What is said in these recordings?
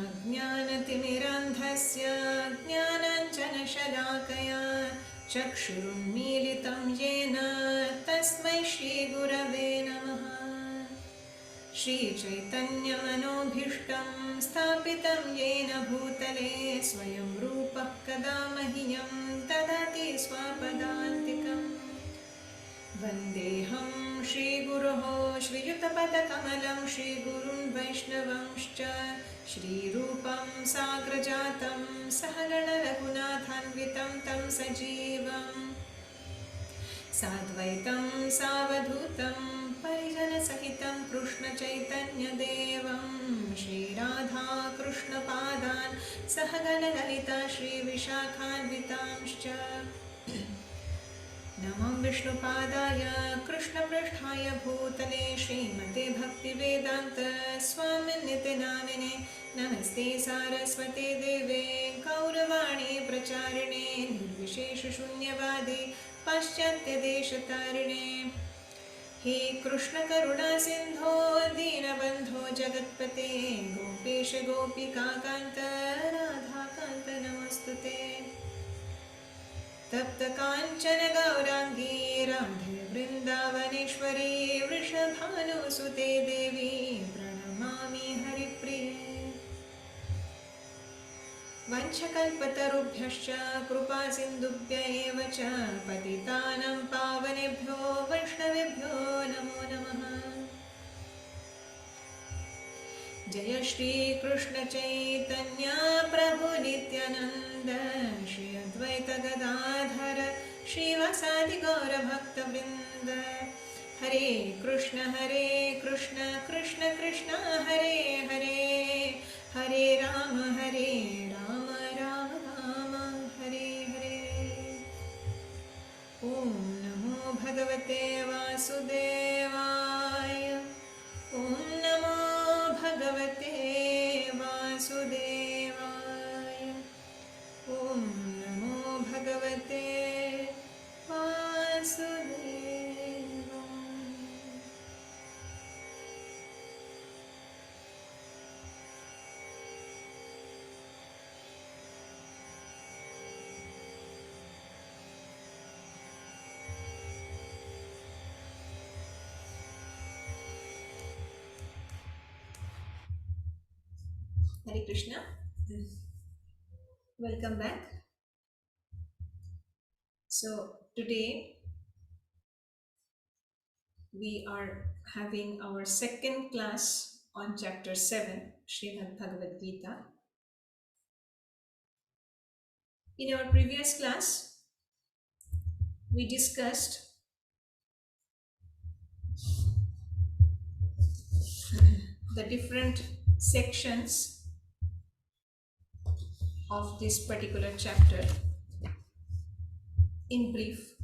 अज्ञानतिमिरान्धस्य ज्ञानाञ्जनशलाकया चक्षुरुन्मीलितं येन तस्मै श्रीगुरवे नमः। श्रीचैतन्यमनोभीष्टं स्थापितं येन भूतले स्वयं रूपः कदा मह्यं ददाति स्वपदान्तिकम्। वन्देऽहं श्रीगुरोः श्रीयुतपदकमलं श्रीगुरुन् वैष्णवंश्च श्रीरूपं साग्रजातं सहगणरघुनाथान्वितं तं सजीवम् साद्वैतं सावधूतं परिजनसहितं कृष्णचैतन्यदेवं श्रीराधा कृष्णपादान् सहगणललिता श्रीविशाखान्वितांश्च नमो विष्णुपादाय कृष्णपृष्ठाय भूतले श्रीमते भक्तिवेदान्त स्वामिन्निति नामिने नमस्ते सारस्वते देवे गौरवाणी प्रचारिणे निर्विशेषशून्यवादी पाश्चात्यदेशतारिणे। हे कृष्ण करुणा सिन्धो दीनबन्धो जगत्पते गोपेश गोपिकान्त राधाकान्त नमोस्तुते। तप्त काञ्चन गौराङ्गी राधे वृन्दावनेश्वरी वृषभानुसुते देवी प्रणमामि हरिप्रिये। वंशकल्पतरुभ्यश्च कृपा सिन्धुभ्य एव च पतितानां पावनेभ्यो वैष्णवेभ्यो नमो नमः। जय श्री कृष्ण चैतन्य प्रभु नित्यानंद श्री अद्वैत गदाधर श्रीवासादि गौर भक्तवृंद। हरे कृष्ण कृष्ण कृष्ण हरे हरे हरे राम राम राम हरे हरे। ओम नमो भगवते वासुदेवाय। ओम नमो भगवते वासुदेवाय। ओम नमो भगवते वासुदेवाय। Hare Krishna. Welcome back. So today we are having our second class on chapter 7, Śrimad Bhagavad Gītā. In our previous class, we discussed the different sections of this particular chapter in brief,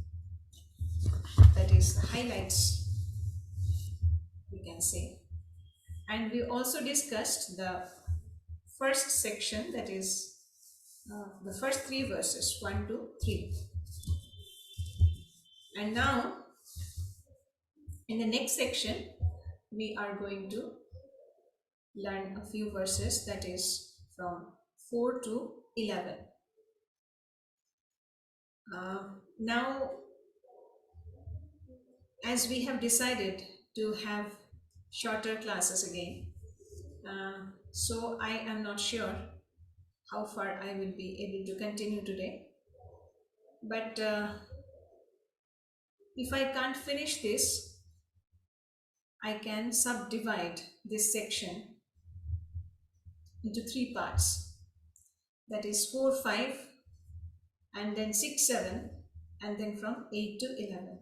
that is highlights we can say, and we also discussed the first section, that is the first 3 verses 1 to 3. And now in the next section we are going to learn a few verses, that is from 4 to 11. Now, as we have decided to have shorter classes again, so I am not sure how far I will be able to continue today. But if I can't finish this, I can subdivide this section into 3 parts. That is 4, 5, and then 6, 7, and then from 8 to 11.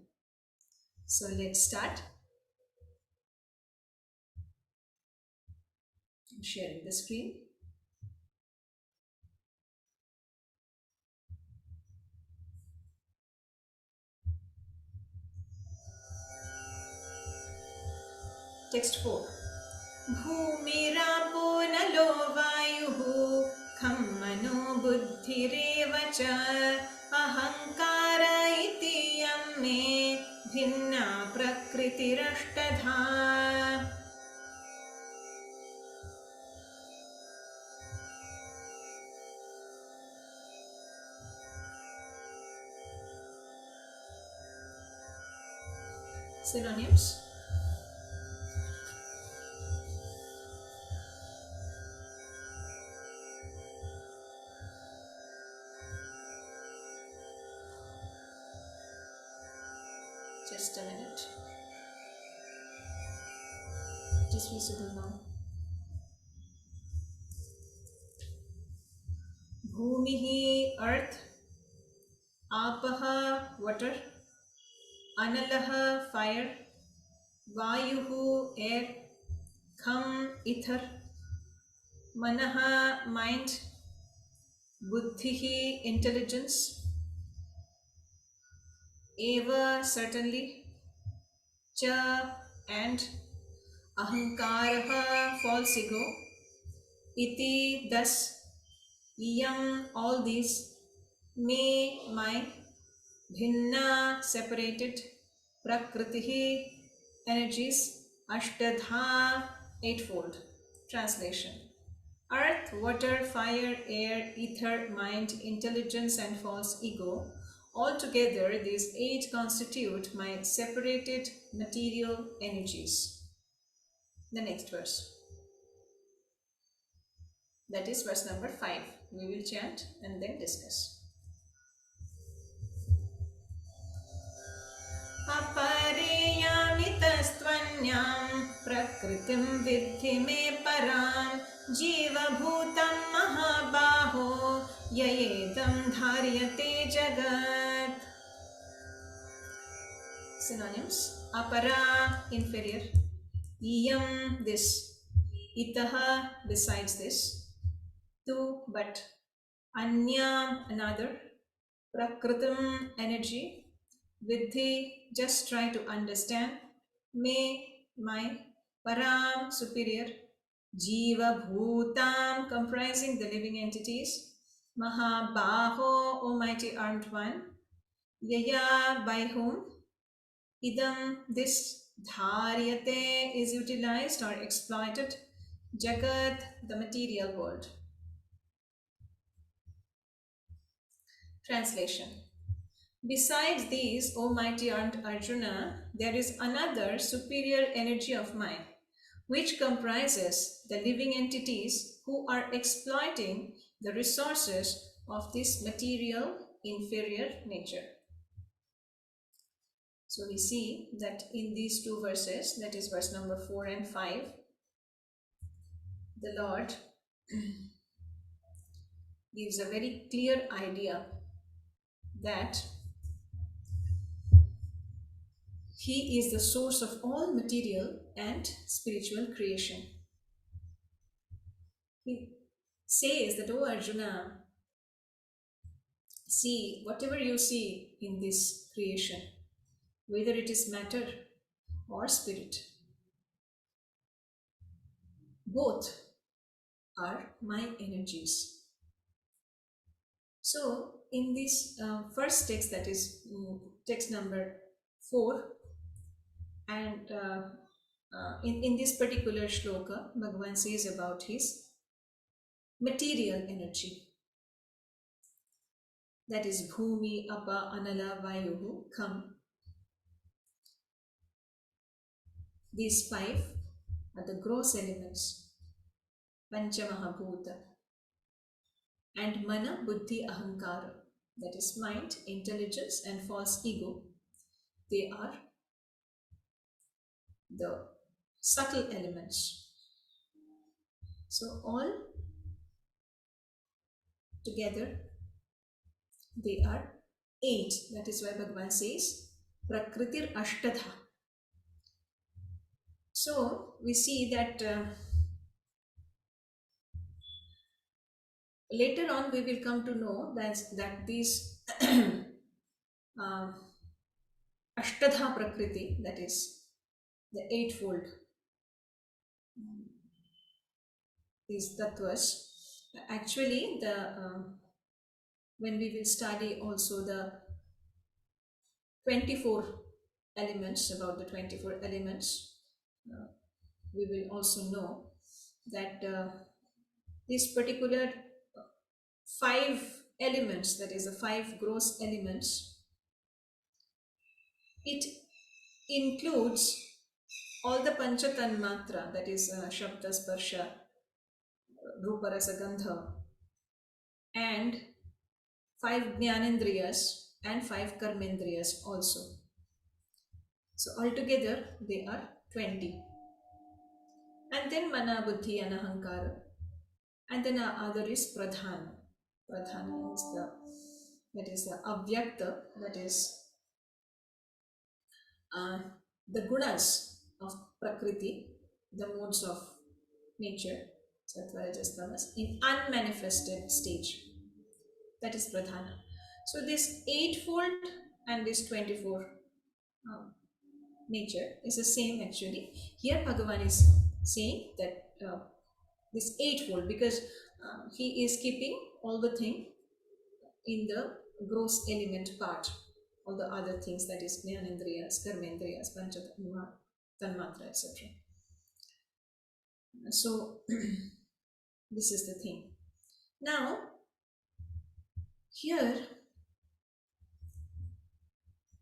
So let's start. I'm sharing the screen. Text 4. भूमिरापो नलो वायुः खं मनो बुद्धिरेव च अहंकार इति यं मे भिन्ना प्रकृतिरष्टधा। Synonyms. Just a minute. It is visible now. Bhumihi, earth. Apaha, water. Analaha, fire. Vayuhu, air. Kham, ether. Manaha, mind. Buddhihi, intelligence. Eva, certainly. Cha, and. Ahankaraha, false ego. Iti, thus. Iyam, all these. Me, my. Bhinna, separated. Prakritihi, energies. Ashtadha, eightfold. Translation. Earth, water, fire, air, ether, mind, intelligence, and false ego. Altogether, these 8 constitute my separated material energies. The next verse. That is verse number 5. We will chant and then discuss. Apariyamitastvanyam prakritim vidhi me param jivabhutam mahabaho yayedam dharyate jagat. Synonyms. Apara, inferior. Iyam, this. Itaha, besides this. Tu, but. Anyam, another. Prakritam, energy. Vidhi, just try to understand. Me, my. Param, superior. Jiva Bhutam, comprising the living entities. Mahabaho, almighty armed one. Yaya, by whom. Idam, this. Dharyate, is utilized or exploited. Jagat, the material world. Translation. Besides these, O mighty Arjuna, there is another superior energy of mine, which comprises the living entities who are exploiting the resources of this material inferior nature. So we see that in these 2 verses, that is verse number 4 and 5, the Lord gives a very clear idea that He is the source of all material and spiritual creation. He says that, O Arjuna, see, whatever you see in this creation, whether it is matter or spirit, both are my energies. So, in this first text, that is text number 4, and in this particular shloka, Bhagavan says about his material energy. That is Bhumi, Apa, Anala, Vayuhu, Kham. These 5 are the gross elements, Panchamahabhuta, and Mana, Buddhi, Ahankara, that is mind, intelligence, and false ego. They are the subtle elements. So all together they are 8. That is why Bhagavan says Prakritir Ashtadha. So we see that later on we will come to know that these Ashtadha Prakriti, that is the 8-fold, these tattvas, actually when we will study also the 24 elements, about the 24 elements, we will also know that this particular 5 elements, that is the 5 gross elements, it includes all the Pancha Tanmatra, that is Shabda, Sparsha, Rupa, Rasa, Gandha, and 5 Jnanendriyas and 5 Karmendriyas also. So altogether they are 20. And then Mana, Buddhi and Ahankara. And then other is Pradhana. Pradhana is the Avyakta, that is the gunas of Prakriti, the modes of nature, Sattva, Rajas, Tamas, in unmanifested stage. That is Pradhana. So this eightfold and this 24 nature is the same actually. Here Bhagavan is saying that this eightfold, because he is keeping all the thing in the gross element part, all the other things, that is Jnanendriyas, Karmendriyas, Pancha Tanmatra, etc. So this is the thing. Now here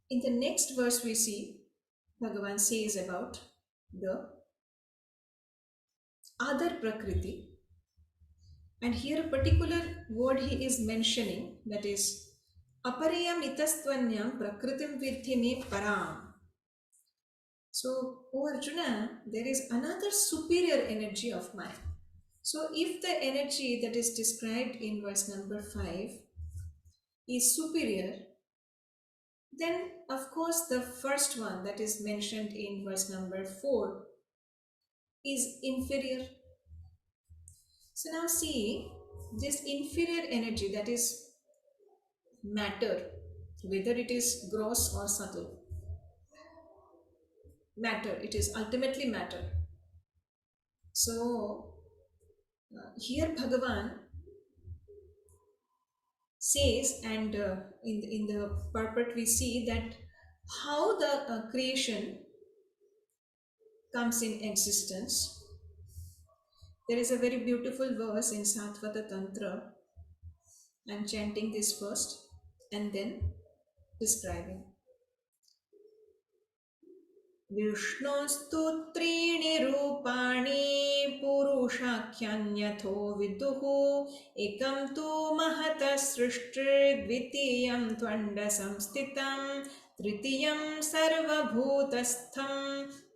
in the next verse we see Bhagavan says about the other Prakriti, and here a particular word he is mentioning, that is Apariyam itastvanyam prakritim vidhi me param. So, O Arjuna, there is another superior energy of mine. So, if the energy that is described in verse number 5 is superior, then of course the first one that is mentioned in verse number 4 is inferior. So now see, this inferior energy, that is matter, whether it is gross or subtle, matter, it is ultimately matter. So here Bhagavan says, and in the purport we see that how the creation comes in existence. There is a very beautiful verse in Satvata Tantra. I'm chanting this first and then describing. Vishnostu त्रीणि रूपाणि पुरुषाख्यान्यथो विदुः एकं तु महतः सृष्टिर्द्वितीयं त्वण्डसंस्थितं तृतीयं सर्वभूतस्थं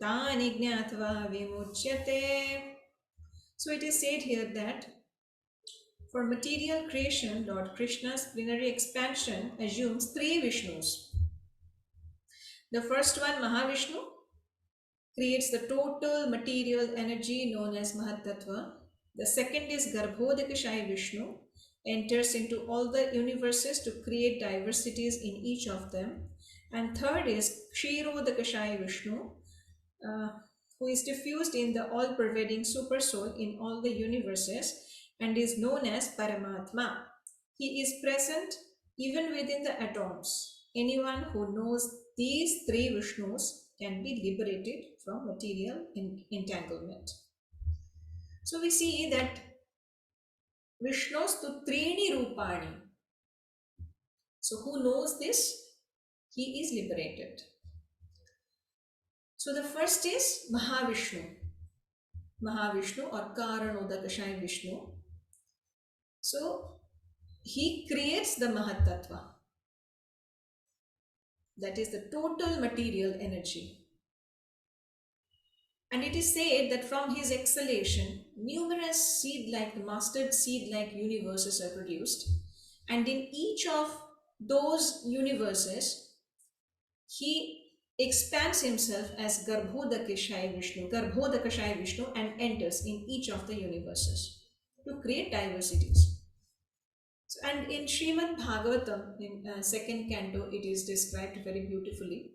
तानि ज्ञात्वा विमुच्यते. So it is said here that for material creation, Lord Krishna's plenary expansion assumes 3 Vishnus. The first one, Mahavishnu, creates the total material energy known as Mahatattva. The second is Garbhodakashayi Vishnu, enters into all the universes to create diversities in each of them. And third is Kshirodakashayi Vishnu, who is diffused in the all-pervading super soul in all the universes and is known as Paramatma. He is present even within the atoms. Anyone who knows these 3 Vishnus can be liberated from material entanglement. So we see that Vishnostu Trini Rupani. So who knows this? He is liberated. So the first is Mahavishnu. Mahavishnu or Karanodakashayi Vishnu. So he creates the Mahatattva. That is the total material energy. And it is said that from his exhalation, numerous seed-like, mustard seed-like universes are produced. And in each of those universes, he expands himself as Garbhodakashayi Vishnu, and enters in each of the universes to create diversities. So, and in Śrimad Bhagavatam, in second canto, it is described very beautifully.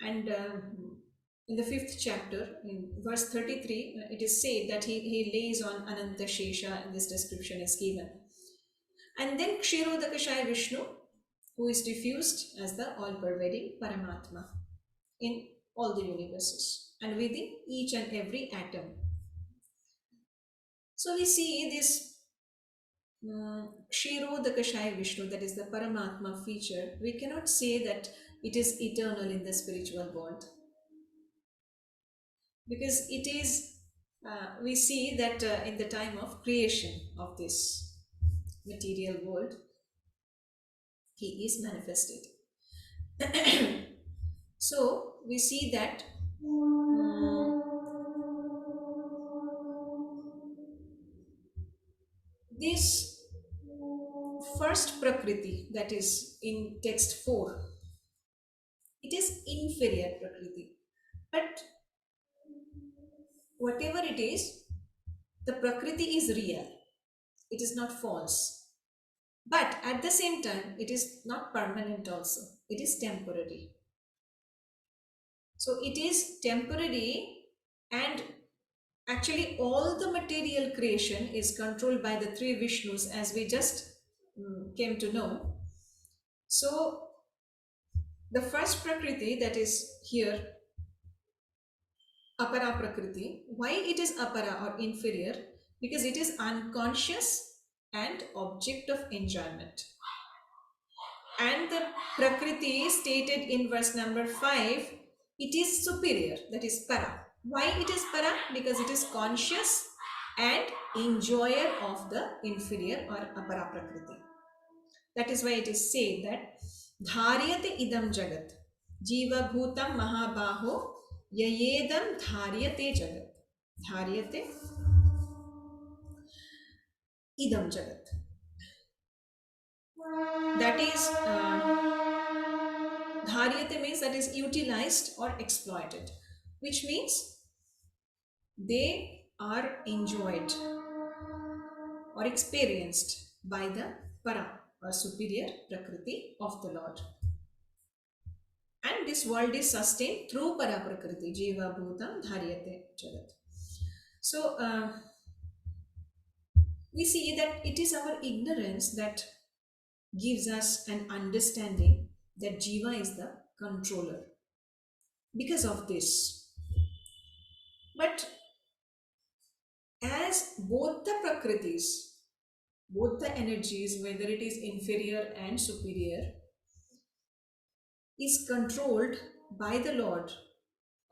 And in the 5th chapter, in verse 33, it is said that he lays on Ananta Shesha, and this description is given. And then Kshirodakashayi Vishnu, who is diffused as the all-pervading Paramatma in all the universes and within each and every atom. So we see this Kshirodakashayi Vishnu, that is the Paramatma feature. We cannot say that it is eternal in the spiritual world. Because it is, we see that in the time of creation of this material world, he is manifested. So we see that this first Prakriti, that is in text 4, it is inferior Prakriti. But whatever it is, the Prakriti is real. It is not false. But at the same time, it is not permanent also. It is temporary. So it is temporary, and actually all the material creation is controlled by the three Vishnus, as we just came to know. So the first Prakriti, that is here, Apara Prakriti. Why it is Apara or inferior? Because it is unconscious and object of enjoyment. And the Prakriti stated in verse number 5, it is superior, that is Para. Why it is Para? Because it is conscious and enjoyer of the inferior or Apara Prakriti. That is why it is said that Dharyate idam jagat jiva bhutam mahabaho yayedam dharyate jagat. Dharyate idam jagat. That is, dharyate means that is utilized or exploited, which means they are enjoyed or experienced by the para or superior Prakriti of the Lord. And this world is sustained through para Prakriti, jiva bhutam dharyate jagat. So we see that it is our ignorance that gives us an understanding that jiva is the controller because of this. But as both the prakritis, both the energies, whether it is inferior and superior, is controlled by the Lord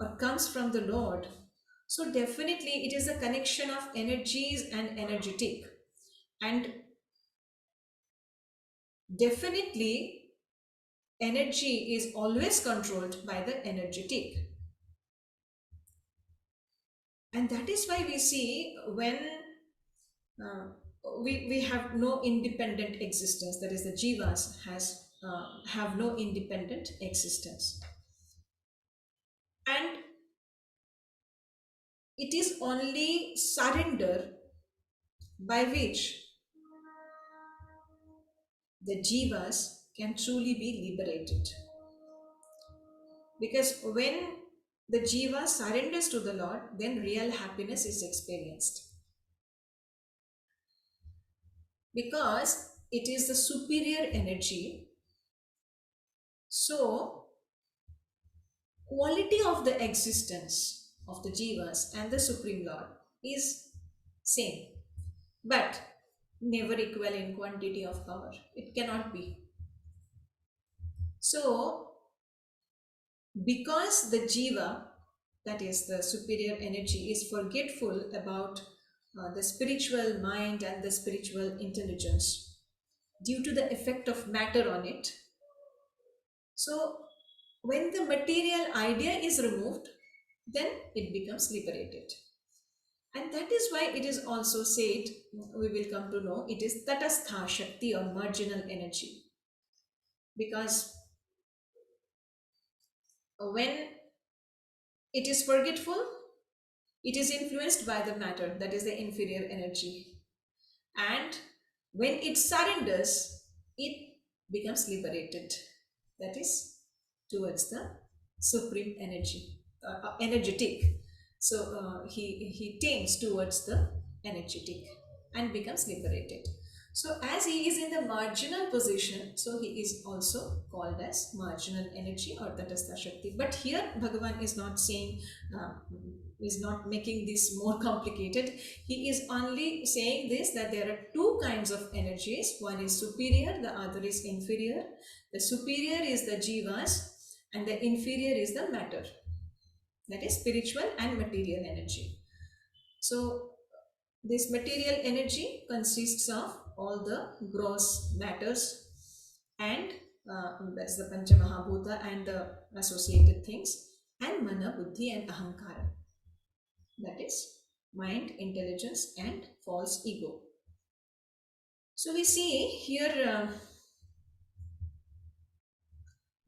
or comes from the Lord, so definitely it is a connection of energies and energetic. And definitely energy is always controlled by the energetic. And that is why we see when we have no independent existence, that is the jivas have no independent existence. And it is only surrender by which the jivas can truly be liberated. Because when the jiva surrenders to the Lord, then real happiness is experienced. Because it is the superior energy, so quality of the existence of the jivas and the Supreme Lord is same, but never equal in quantity of power. It cannot be. So because the jiva, that is the superior energy, is forgetful about the spiritual mind and the spiritual intelligence due to the effect of matter on it. So when the material idea is removed, then it becomes liberated. And that is why it is also said, we will come to know, it is Tatastha Shakti or marginal energy. Because when it is forgetful, it is influenced by the matter, that is the inferior energy. And when it surrenders, it becomes liberated, that is towards the supreme energy, energetic. So he tends towards the energetic and becomes liberated. So as he is in the marginal position, so he is also called as marginal energy or Tatastha Shakti. But here Bhagavan is not saying, is not making this more complicated. He is only saying this, that there are two kinds of energies. One is superior, the other is inferior. The superior is the jivas, and the inferior is the matter, that is spiritual and material energy. So this material energy consists of all the gross matters and that's the Pancha Mahabhuta and the associated things, and Mana, Buddhi and Ahankara, that is mind, intelligence and false ego. So we see here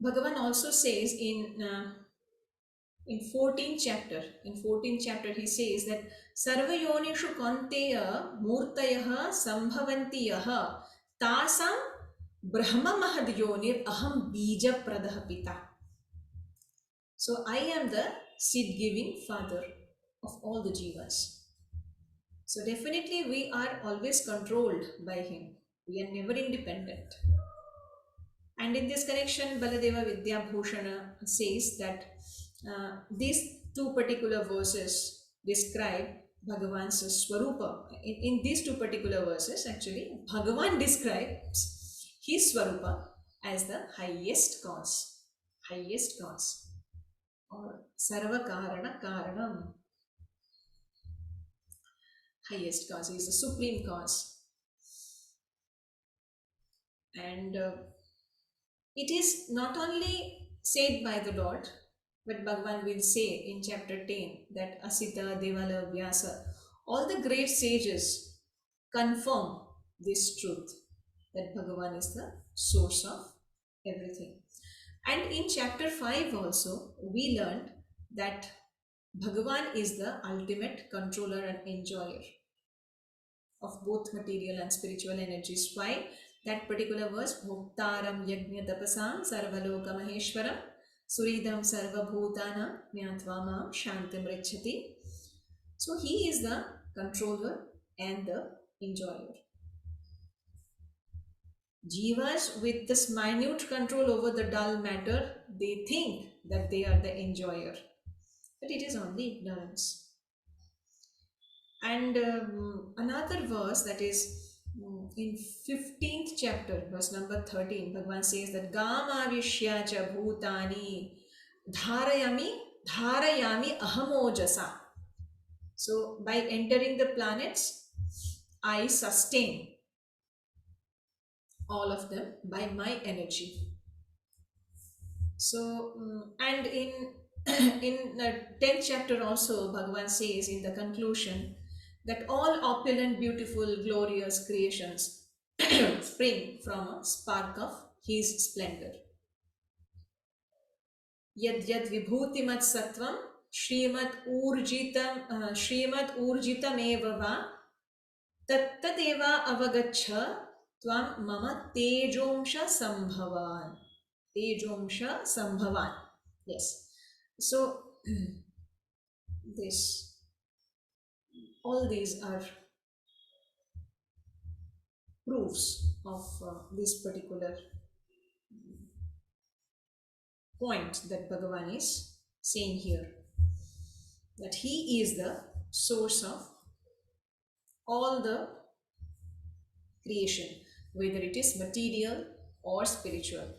Bhagavan also says in 14th chapter, he says that Sarvayonishu Kanteya Murtayah Sambhavanti Yaha Tasam Brahma Mahadyonir Aham Bija Pradaha Pita. So I am the seed giving father of all the jivas. So definitely we are always controlled by him. We are never independent. And in this connection, Baladeva Vidyabhushana says that these two particular verses describe Bhagavan's Swarupa. In these two particular verses, actually, Bhagavan describes his Swarupa as the highest cause, or Sarva Karana Karanam. Highest cause, he is the supreme cause. And it is not only said by the Lord, but Bhagavan will say in chapter 10 that Asita, Devala, Vyasa, all the great sages confirm this truth, that Bhagavan is the source of everything. And in chapter 5 also, we learned that Bhagavan is the ultimate controller and enjoyer of both material and spiritual energies. Why? That particular verse, Bhoktaram Yajna Tapasam Sarvaloka Maheshwaram Suridam Sarva Bhutana Jnatva Shantim Ricchati. So he is the controller and the enjoyer. Jivas with this minute control over the dull matter, they think that they are the enjoyer, but it is only ignorance. And another verse, that is in 15th chapter, verse number 13, Bhagavan says that Gama Vishya cha Bhutani Dharayami Ahamojasa. So by entering the planets, I sustain all of them by my energy. So and in the 10th chapter also, Bhagavan says in the conclusion that all opulent, beautiful, glorious creations spring from a spark of his splendor. Yad yad vibhutimat sattvam Śrimad Urjitam eva va tattadeva avagaccha tvam mama tejomsha sambhavan. Yes. So all these are proofs of this particular point that Bhagavan is saying here, that he is the source of all the creation, whether it is material or spiritual.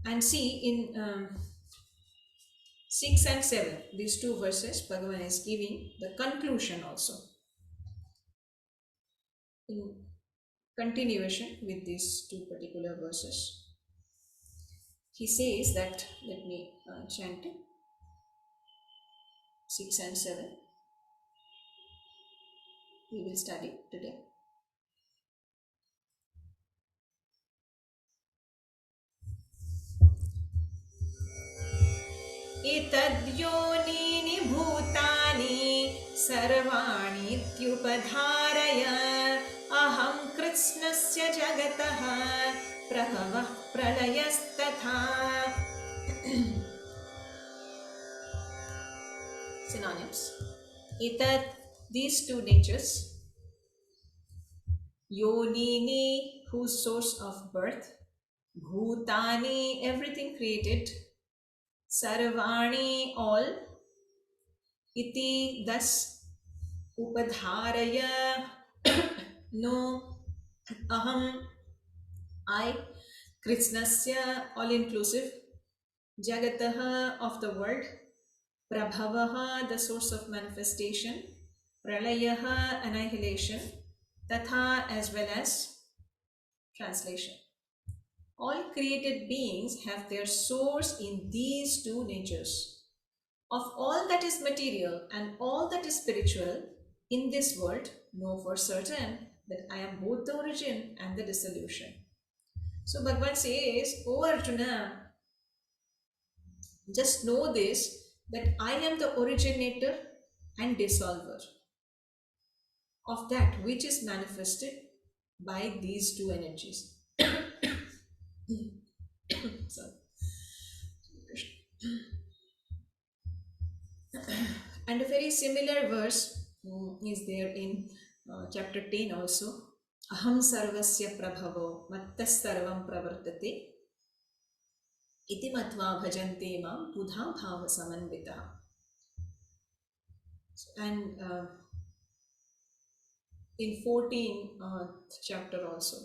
And see in 6 and 7, these two verses, Bhagavan is giving the conclusion also, in continuation with these two particular verses. He says that, let me chant it, 6 and 7. We will study today. Etadhyonini bhutani sarvani tyupadharaya aham Kṛṣṇasya jagataha prabhavah pralayasthatha. Synonyms. Etad, these two natures. Yonini, whose source of birth. Bhutani, everything created. Sarvani, all. Iti, thus. Upadharaya, no. Aham, I. Krishnasya, all-inclusive, Jagataha, of the world, Prabhavaha, the source of manifestation, Pralayaha, annihilation, Tatha, as well as translation. All created beings have their source in these two natures. Of all that is material and all that is spiritual in this world, know for certain that I am both the origin and the dissolution. So Bhagavan says, O Arjuna, just know this, that I am the originator and dissolver of that which is manifested by these two energies. Sorry. And a very similar verse is there in chapter 10 also. Aham sarvasya prabhavo mattas sarvam pravartate iti matva bhajante mam buddha bhava samanvitaha. And in 14th chapter also,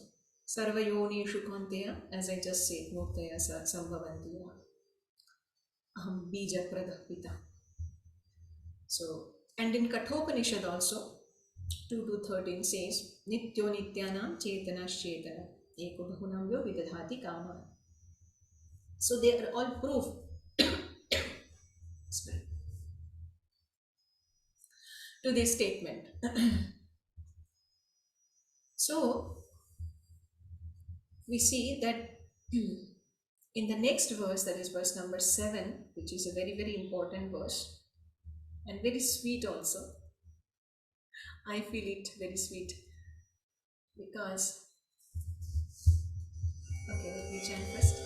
sarvayonishu kaunteya, as I just said, murtaya sambhavantiya aham bija pradapita. So, and in Kathopanishad also, 2-13 says, Nityo nityanam chetanash chetana eko bahunamyo vidadhati kama. So they are all proof to this statement. So we see that in the next verse, that is verse number 7, which is a very, very important verse and very sweet also. I feel it very sweet because, okay, let me chant first.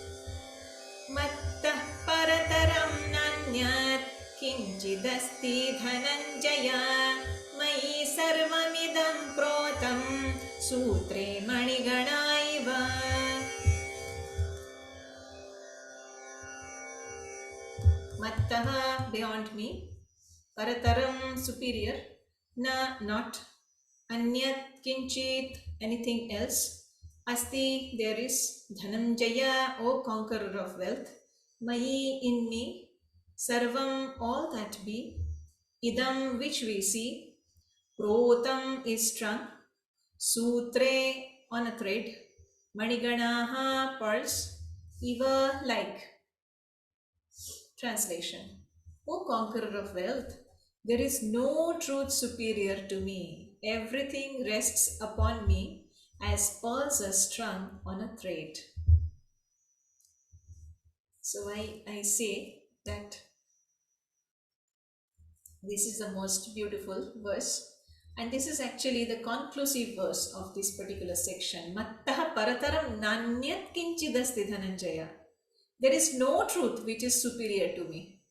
Mattah parataram nanyat kinchidasti dhananjaya mai sarvamidam protam sutre maniganaiva. Mattah, beyond me, parataram, superior, na, not, anyat, kinchit, anything else, asti, there is, dhananjaya, O conqueror of wealth, mayi, in me, sarvam, all that be, idam, which we see, protam, is strung, sutre, on a thread, maniganaha, pearls, eva, like. Translation. O conqueror of wealth, there is no truth superior to me. Everything rests upon me as pearls are strung on a thread. So I say that this is the most beautiful verse, and this is actually the conclusive verse of this particular section. Mattah parataram nanyat kinchidasti dhananjaya. There is no truth which is superior to me.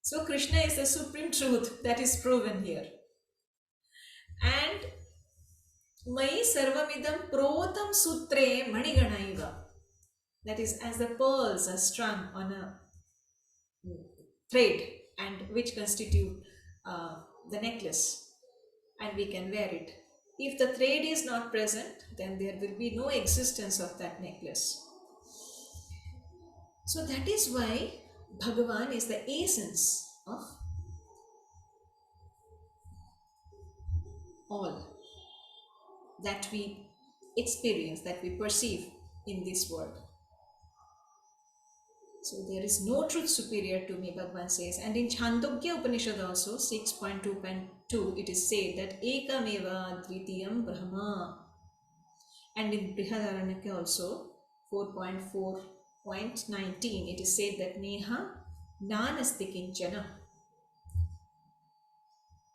So Krishna is the supreme truth that is proven here. And Mai sarvamidam protam sutre maniganaiva. That is, as the pearls are strung on a thread and which constitute the necklace, and we can wear it. If the thread is not present, then there will be no existence of that necklace. So that is why Bhagavan is the essence of all that we experience, that we perceive in this world. So there is no truth superior to me, Bhagavan says. And in Chandogya Upanishad also, 6.2.2, it is said that Ekameva Dvitiyam Brahma. And in Brihadaranyaka also, 4.4.19, it is said that Neha Nanasti Kinchana.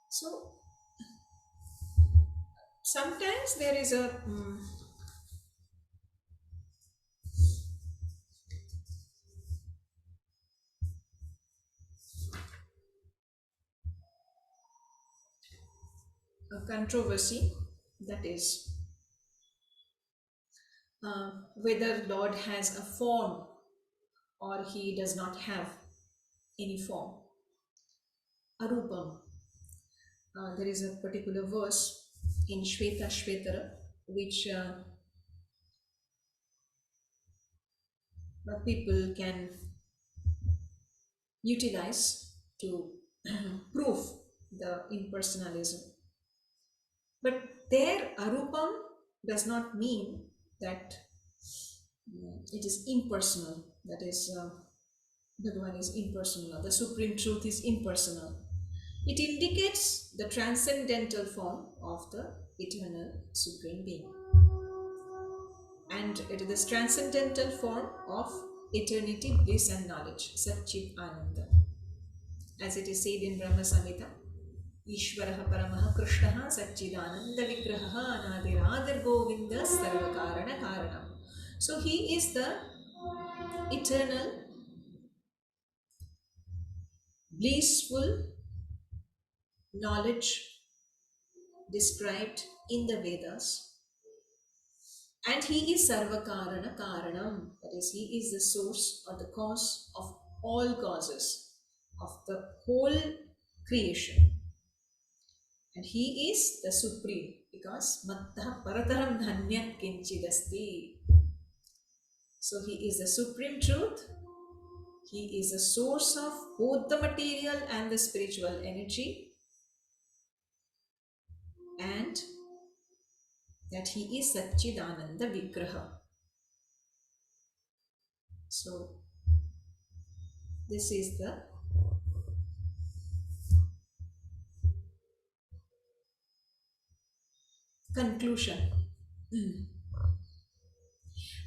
So sometimes there is a controversy, that is whether Lord has a form or he does not have any form. Arupam. There is a particular verse in Shveta Shvetara which people can utilize to prove the impersonalism. But there, arupam does not mean that it is impersonal. That is, Bhagavan is impersonal. The Supreme Truth is impersonal. It indicates the transcendental form of the eternal Supreme Being. And it is this transcendental form of eternity, bliss and knowledge, Satchit Ananda. As it is said in Brahma Samhita, Ishvaraha Paramā Kṛṣṇah Satchidananda Vigraha Anadiradir Govinda Sarvakarana Karanam. So he is the eternal, blissful knowledge described in the Vedas. And he is Sarvakarana Karanam. That is, he is the source or the cause of all causes of the whole creation. And he is the Supreme, because Mattah Parataram Dhanyat Kinchidasti. So he is the Supreme Truth. He is the source of both the material and the spiritual energy. And that he is Satchidananda Vigraha. So this is the conclusion.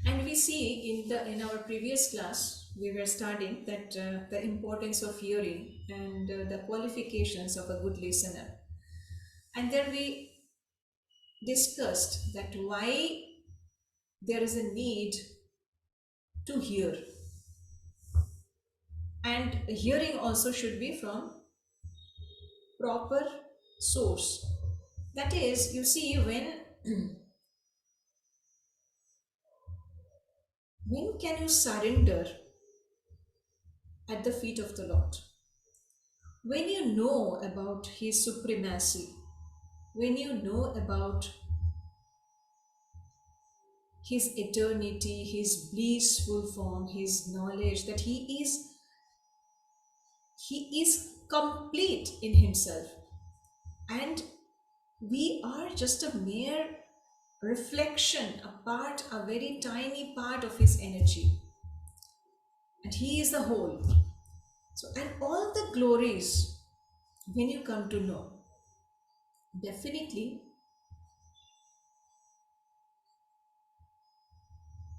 And we see in our previous class, we were studying that the importance of hearing and the qualifications of a good listener. And there we discussed that why there is a need to hear. And hearing also should be from proper source. That is, you see, when can you surrender at the feet of the Lord? When you know about His supremacy, when you know about His eternity, His blissful form, His knowledge, that He is complete in Himself. And we are just a mere reflection, a very tiny part of His energy. And He is the whole. So, and all the glories, when you come to know, definitely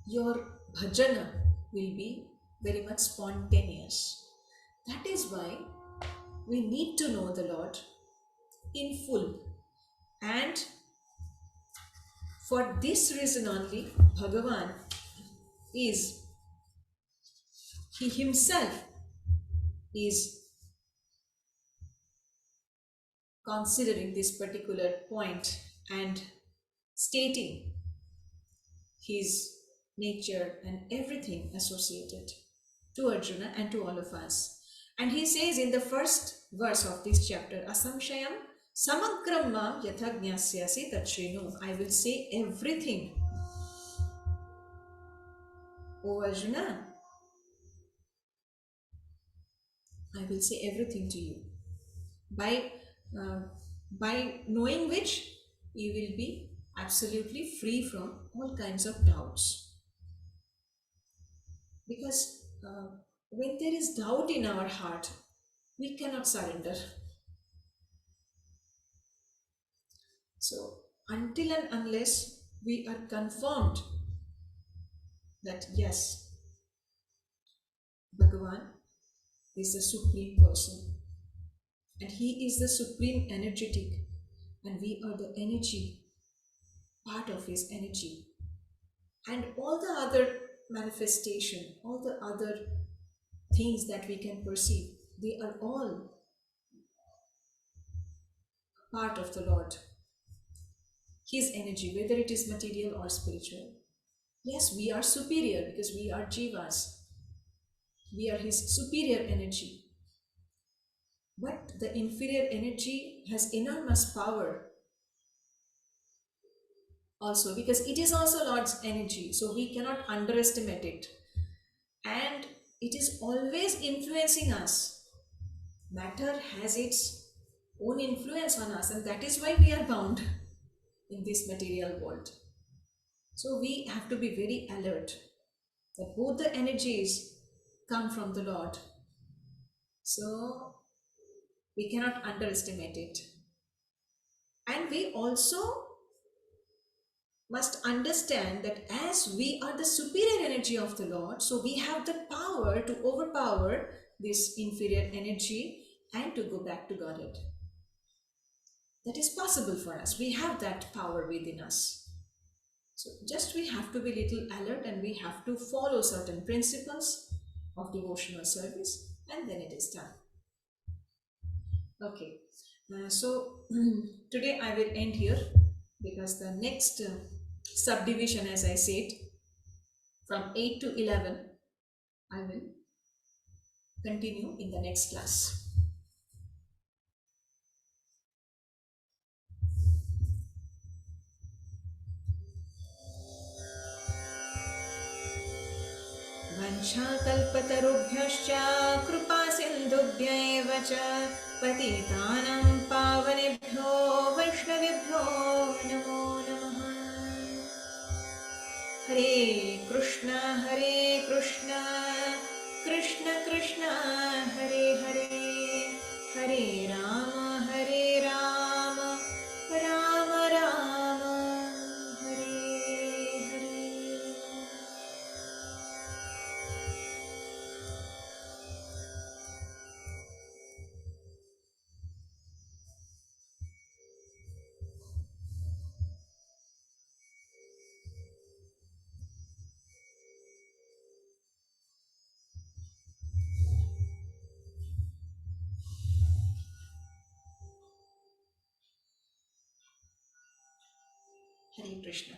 your bhajana will be very much spontaneous. That is why we need to know the Lord in full. And for this reason only, Bhagavan he himself is considering this particular point and stating his nature and everything associated to Arjuna and to all of us. And he says in the first verse of this chapter, Asamshayam samagram mam yatha jnasyasi tachrinu. I will say everything. O Arjuna, I will say everything to you. By knowing which you will be absolutely free from all kinds of doubts. Because when there is doubt in our heart, we cannot surrender. So until and unless we are confirmed that yes, Bhagavan is the Supreme Person and He is the Supreme Energetic and we are the energy, part of His energy, and all the other manifestation, all the other things that we can perceive, they are all part of the Lord, His energy, whether it is material or spiritual. Yes, we are superior because we are jivas. We are His superior energy. But the inferior energy has enormous power also, because it is also Lord's energy, so we cannot underestimate it. and it is always influencing us. Matter has its own influence on us, and that is why we are bound in this material world. So we have to be very alert that both the energies come from the Lord. So we cannot underestimate it. And we also must understand that as we are the superior energy of the Lord, so we have the power to overpower this inferior energy and to go back to Godhead. That is possible for us. We have that power within us. So just we have to be little alert, and we have to follow certain principles of devotional service, and then it is done. Okay, so today I will end here, because the next subdivision, as I said, from 8 to 11, I will continue in the next class. वंशाकल्पतरुभ्यश्च कृपा सिन्धुभ्य एव च पतितानां पावनेभ्यो वैष्णवेभ्यो नमो नमः। हरे कृष्ण कृष्ण कृष्ण हरे हरे, हरे Ram Ram Ram Hare Hare. Hare Krishna.